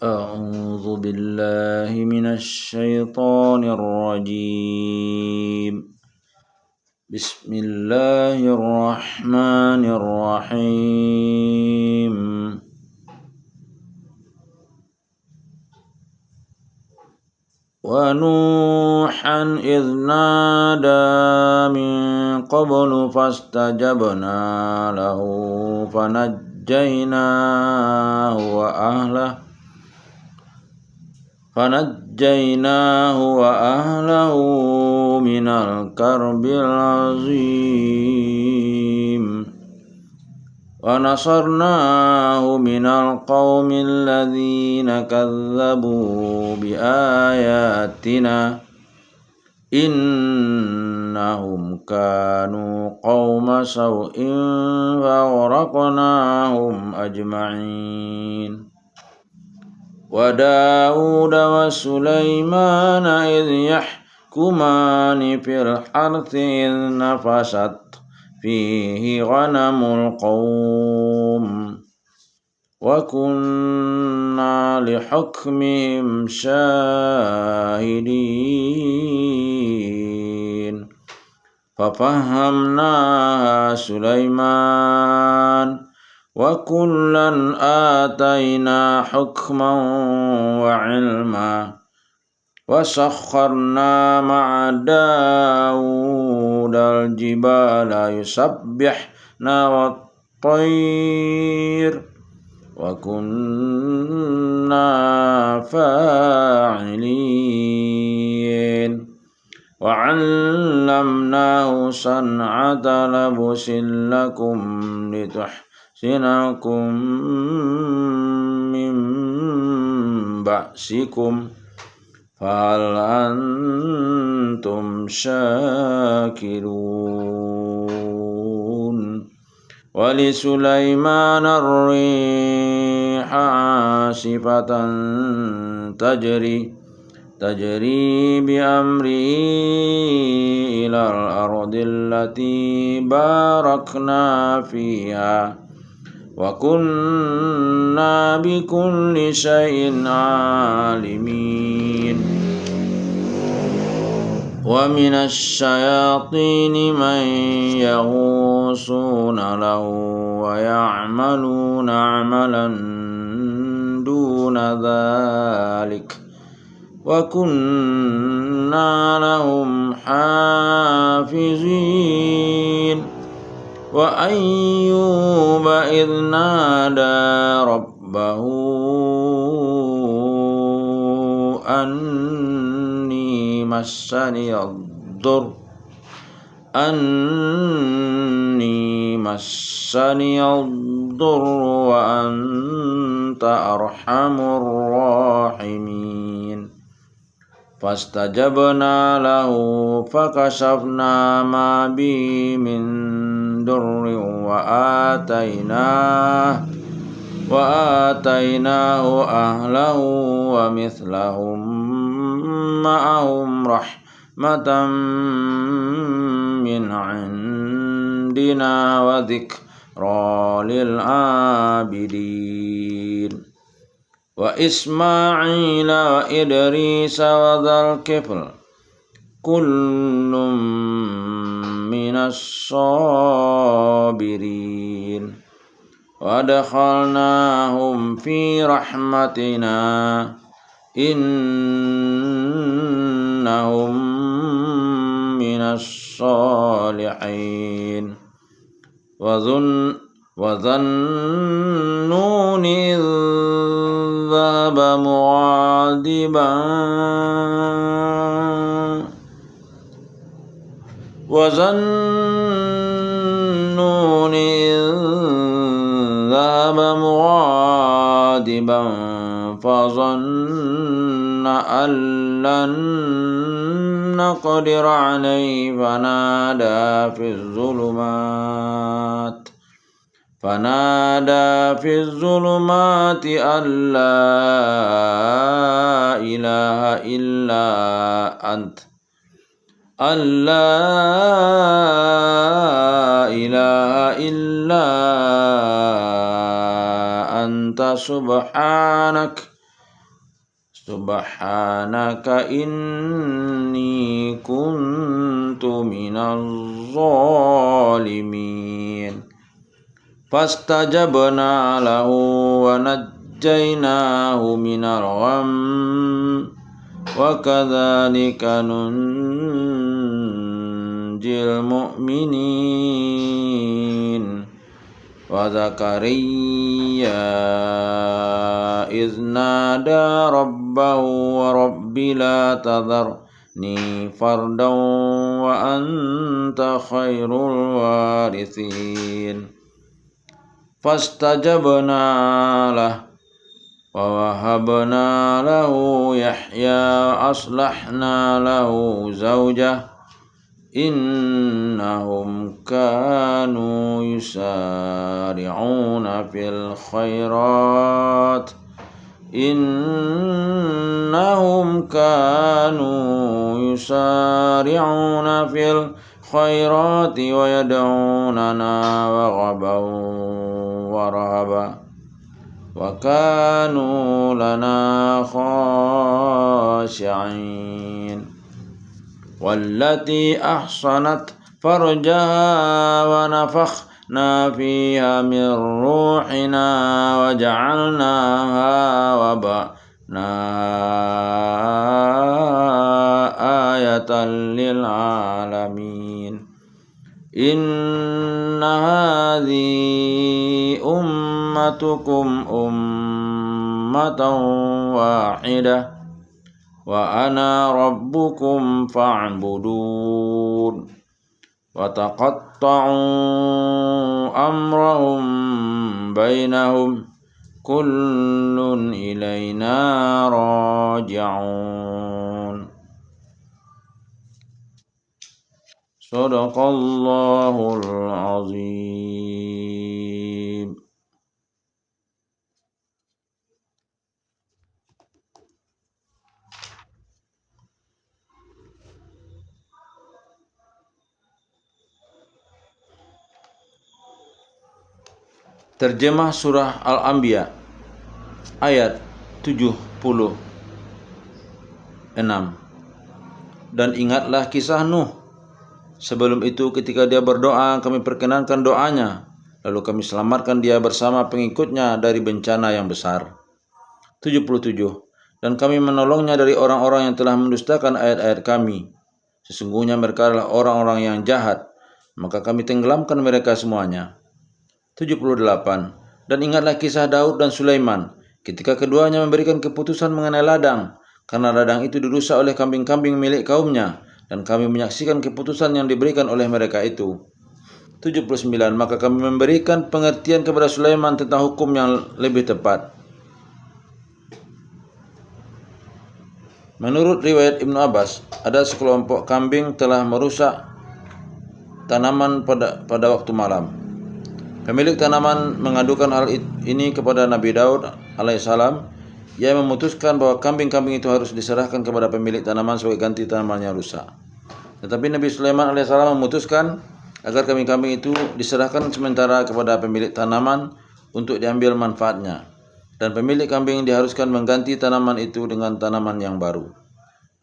أعوذ بالله من الشيطان الرجيم. بسم الله الرحمن الرحيم. ونوحا إذ نادى من قبل فاستجبنا له فنجيناه وأهله من الكرب العظيم ونصرناه من القوم الذين كذبوا بآياتنا إنهم كانوا قوم سوء فأغرقناهم أجمعين. وداود وسليمان إذ يحكمان في الحرث إذ نفشت فيه غنم القوم وكنا لحكمهم شاهدين ففهمناها سليمان وكلا آتينا حكما وعلما وسخرنا مع داود الجبال يسبحن والطير وكنا فاعلين وعلمناه صنعة لبس لكم لتحسنكم من بأسكم فهل أنتم شاكرون. ولسليمان الريح عاصفة تجري بأمره إلى الأرض التي باركنا فيها وكنا بكل شيء عالمين. ومن الشياطين من يغوصون له ويعملون عملا دون ذلك وكنا لهم حافظين. وأيوب إذ نادى ربه أني مسني الضر وأنت أرحم الراحمين فاستجبنا له فكشفنا ما به من ضر وآتيناه أهله ومثلهم معهم رحمة من عندنا وذكرى للعابدين. وإسماعيل وإدريس وذا الكفل كل من الصابرين وأدخلناهم في رحمتنا إنهم من الصالحين. وظنون إذ ذهب مغاضبا فظن أن لن نقدر عليه فنادى في الظلمات أن لا إله إلا أنت سبحانك Subhanaka inni kuntu minaz zalimin. Fastajabna lahu wa najjaynahu minal gham wa kadzalika nunjil mu'minin. Wa Zakariya idz nada rabbahu wa rabbi la tadharni fardan wa anta khairul warithin. Fastajabna lah wa wahabna lahu Yahya aslahna lahu zawjah innahum kanu yusari'una fil khairat wa yad'unana raghaban wa rahaba wa kanu lana khashi'in. Wallati ahsanat farjaha wa nafakhna fiha min ruhina wa ja'alnaha wa ba'na ayatan lil alamin. Inna hadhi ummatukum ummatan wahidah wa ana rabbukum fa'budun. Wa taqatta'u amrahum bainahum kullun ilaina raji'un. Sadaqallahul azim. Terjemah surah Al-Anbiya ayat 76. Dan ingatlah kisah Nuh. Sebelum itu ketika dia berdoa, kami perkenankan doanya, lalu kami selamatkan dia bersama pengikutnya dari bencana yang besar. 77. Dan kami menolongnya dari orang-orang yang telah mendustakan ayat-ayat kami. Sesungguhnya mereka adalah orang-orang yang jahat, maka kami tenggelamkan mereka semuanya. 78. Dan ingatlah kisah Daud dan Sulaiman ketika keduanya memberikan keputusan mengenai ladang, karena ladang itu dirusak oleh kambing-kambing milik kaumnya, dan kami menyaksikan keputusan yang diberikan oleh mereka itu. 79. Maka kami memberikan pengertian kepada Sulaiman tentang hukum yang lebih tepat. Menurut riwayat Ibnu Abbas, ada sekelompok kambing telah merusak tanaman pada waktu malam. Pemilik tanaman mengadukan hal ini kepada Nabi Daud alaihissalam. Ia memutuskan bahwa kambing-kambing itu harus diserahkan kepada pemilik tanaman sebagai ganti tanamannya rusak. Tetapi Nabi Sulaiman alaihissalam memutuskan agar kambing-kambing itu diserahkan sementara kepada pemilik tanaman untuk diambil manfaatnya. Dan pemilik kambing diharuskan mengganti tanaman itu dengan tanaman yang baru.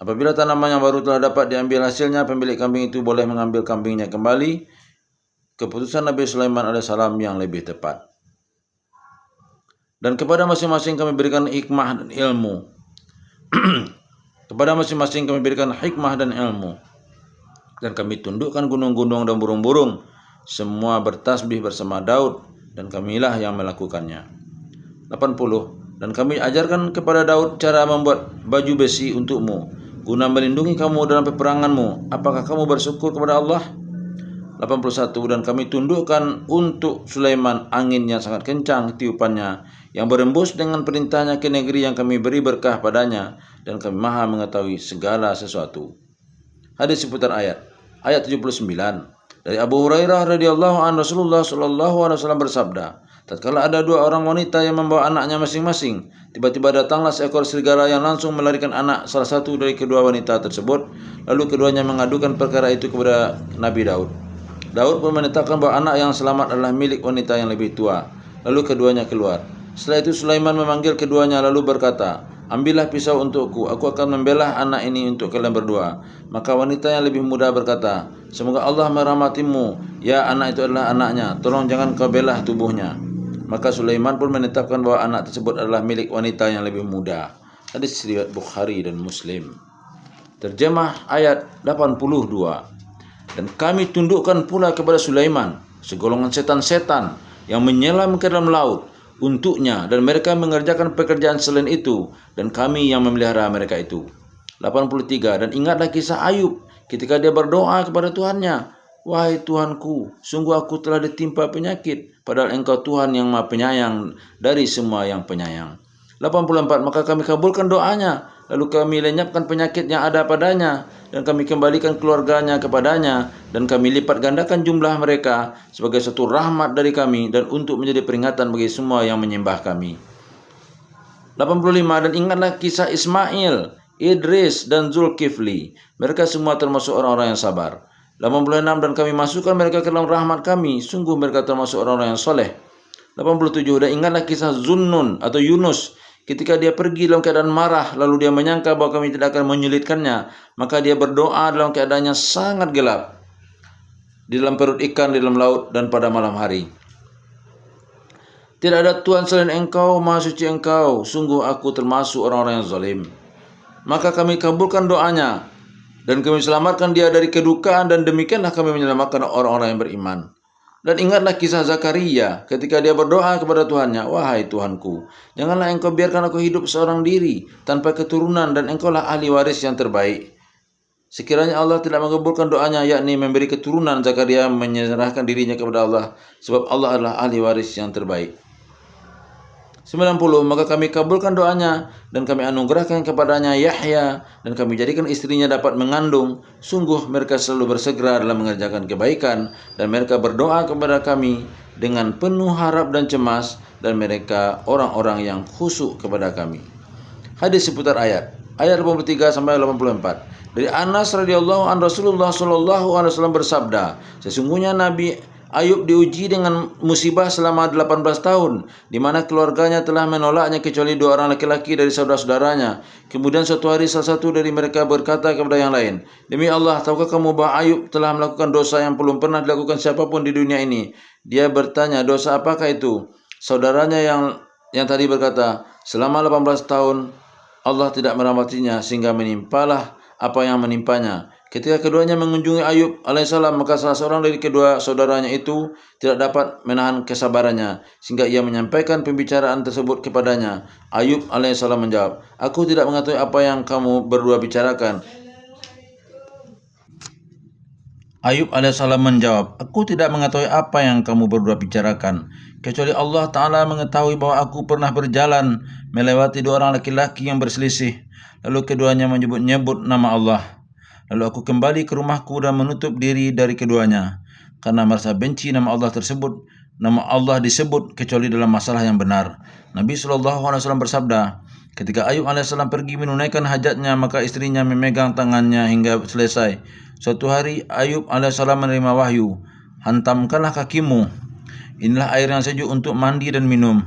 Apabila tanaman yang baru telah dapat diambil hasilnya, pemilik kambing itu boleh mengambil kambingnya kembali. Keputusan Nabi Sulaiman alaihissalam yang lebih tepat. Dan kepada masing-masing kami berikan hikmah dan ilmu. Kepada masing-masing kami berikan hikmah dan ilmu. Dan kami tundukkan gunung-gunung dan burung-burung. Semua bertasbih bersama Daud, dan kamilah yang melakukannya. 80. Dan kami ajarkan kepada Daud cara membuat baju besi untukmu, guna melindungi kamu dalam peperanganmu. Apakah kamu bersyukur kepada Allah? 81. Dan kami tundukkan untuk Sulaiman angin yang sangat kencang tiupannya, yang berembus dengan perintahnya ke negeri yang kami beri berkah padanya, dan kami maha mengetahui segala sesuatu. Hadis seputar ayat 79. Dari Abu Hurairah radhiyallahu anhu, Rasulullah sallallahu alaihi wasallam bersabda, tatkala ada dua orang wanita yang membawa anaknya masing-masing, tiba-tiba datanglah seekor serigala yang langsung melarikan anak salah satu dari kedua wanita tersebut. Lalu keduanya mengadukan perkara itu kepada Nabi Daud. Daud pun menetapkan bahwa anak yang selamat adalah milik wanita yang lebih tua. Lalu keduanya keluar. Setelah itu Sulaiman memanggil keduanya lalu berkata, ambillah pisau untukku, aku akan membelah anak ini untuk kalian berdua. Maka wanita yang lebih muda berkata, semoga Allah merahmatimu, ya anak itu adalah anaknya, tolong jangan kau belah tubuhnya. Maka Sulaiman pun menetapkan bahwa anak tersebut adalah milik wanita yang lebih muda. Hadis riwayat Bukhari dan Muslim. Terjemah ayat 82. Dan kami tundukkan pula kepada Sulaiman segolongan setan-setan yang menyelam ke dalam laut untuknya, dan mereka mengerjakan pekerjaan selain itu, dan kami yang memelihara mereka itu. 83. Dan ingatlah kisah Ayub ketika dia berdoa kepada Tuhannya, wahai Tuhanku, sungguh aku telah ditimpa penyakit, padahal Engkau Tuhan yang Maha Penyayang dari semua yang penyayang. 84. Maka kami kabulkan doanya, lalu kami lenyapkan penyakit yang ada padanya, dan kami kembalikan keluarganya kepadanya, dan kami lipat gandakan jumlah mereka sebagai satu rahmat dari kami, dan untuk menjadi peringatan bagi semua yang menyembah kami. 85. Dan ingatlah kisah Ismail, Idris, dan Zulkifli. Mereka semua termasuk orang-orang yang sabar. 86. Dan kami masukkan mereka ke dalam rahmat kami, sungguh mereka termasuk orang-orang yang soleh. 87. Dan ingatlah kisah Zunnun atau Yunus ketika dia pergi dalam keadaan marah, lalu dia menyangka bahwa kami tidak akan menyulitkannya, maka dia berdoa dalam keadaannya sangat gelap, di dalam perut ikan, di dalam laut, dan pada malam hari. Tidak ada Tuhan selain Engkau, Maha Suci Engkau, sungguh aku termasuk orang-orang yang zalim. Maka kami kabulkan doanya, dan kami selamatkan dia dari kedukaan, dan demikianlah kami menyelamatkan orang-orang yang beriman. Dan ingatlah kisah Zakaria ketika dia berdoa kepada Tuhannya, wahai Tuhanku, janganlah Engkau biarkan aku hidup seorang diri tanpa keturunan, dan Engkaulah ahli waris yang terbaik. Sekiranya Allah tidak mengabulkan doanya, yakni memberi keturunan, Zakaria menyerahkan dirinya kepada Allah, sebab Allah adalah ahli waris yang terbaik. 90. Maka kami kabulkan doanya, dan kami anugerahkan kepadanya Yahya, dan kami jadikan istrinya dapat mengandung. Sungguh mereka selalu bersegera dalam mengerjakan kebaikan, dan mereka berdoa kepada kami dengan penuh harap dan cemas, dan mereka orang-orang yang khusyuk kepada kami. Hadis seputar ayat 83 sampai 84. Dari Anas radhiyallahu an, Rasulullah sallallahu alaihi wasallam bersabda, sesungguhnya Nabi Ayub diuji dengan musibah selama 18 tahun, di mana keluarganya telah menolaknya kecuali 2 orang laki-laki dari saudara-saudaranya. Kemudian suatu hari salah satu dari mereka berkata kepada yang lain, demi Allah, tahukah kamu bahwa Ayub telah melakukan dosa yang belum pernah dilakukan siapapun di dunia ini? Dia bertanya, dosa apakah itu? Saudaranya yang tadi berkata, selama 18 tahun Allah tidak merahmatinya sehingga menimpalah apa yang menimpanya. Ketika keduanya mengunjungi Ayub alaihissalam, maka salah seorang dari kedua saudaranya itu tidak dapat menahan kesabarannya, sehingga ia menyampaikan pembicaraan tersebut kepadanya. Ayub alaihissalam menjawab, aku tidak mengetahui apa yang kamu berdua bicarakan. Ayub alaihissalam menjawab, aku tidak mengetahui apa yang kamu berdua bicarakan, kecuali Allah Ta'ala mengetahui bahwa aku pernah berjalan melewati 2 orang laki-laki yang berselisih, lalu keduanya menyebut-nyebut nama Allah. Lalu aku kembali ke rumahku dan menutup diri dari keduanya, karena merasa benci nama Allah tersebut. Nama Allah disebut kecuali dalam masalah yang benar. Nabi SAW bersabda, ketika Ayub AS pergi menunaikan hajatnya, maka istrinya memegang tangannya hingga selesai. Suatu hari Ayub AS menerima wahyu, hantamkanlah kakimu, inilah air yang sejuk untuk mandi dan minum.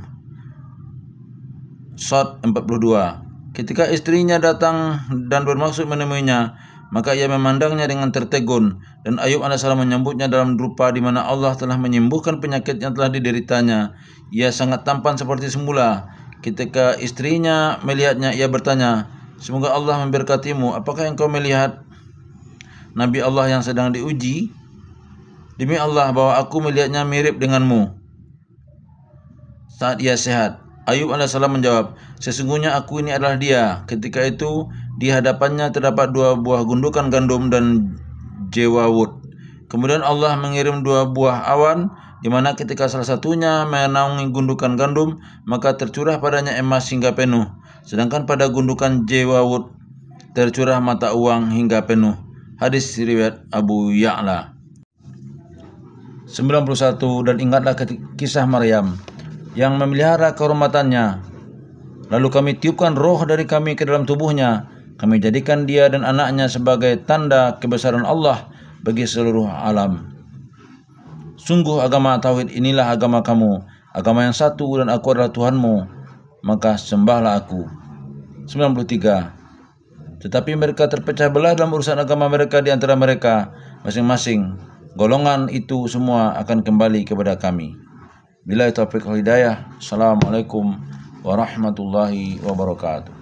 Shad 42. Ketika istrinya datang dan bermaksud menemuinya, maka ia memandangnya dengan tertegun, dan Ayub AS menyambutnya dalam rupa di mana Allah telah menyembuhkan penyakit yang telah dideritanya. Ia sangat tampan seperti semula. Ketika istrinya melihatnya, ia bertanya, semoga Allah memberkatimu, apakah engkau melihat Nabi Allah yang sedang diuji? Demi Allah bahwa aku melihatnya mirip denganmu saat ia sehat. Ayub AS menjawab, sesungguhnya aku ini adalah dia. Ketika itu di hadapannya terdapat 2 buah gundukan gandum dan jewawut. Kemudian Allah mengirim 2 buah awan, di mana ketika salah satunya menaungi gundukan gandum, maka tercurah padanya emas hingga penuh, sedangkan pada gundukan jewawut tercurah mata uang hingga penuh. Hadis riwayat Abu Ya'la. 91. Dan ingatlah kisah Maryam yang memelihara kehormatannya. Lalu kami tiupkan roh dari kami ke dalam tubuhnya. Kami jadikan dia dan anaknya sebagai tanda kebesaran Allah bagi seluruh alam. Sungguh agama Tauhid inilah agama kamu, agama yang satu, dan aku adalah Tuhanmu, maka sembahlah aku. 93. Tetapi mereka terpecah belah dalam urusan agama mereka di antara mereka masing-masing. Golongan itu semua akan kembali kepada kami. Billahi taufiq wal hidayah. Assalamualaikum warahmatullahi wabarakatuh.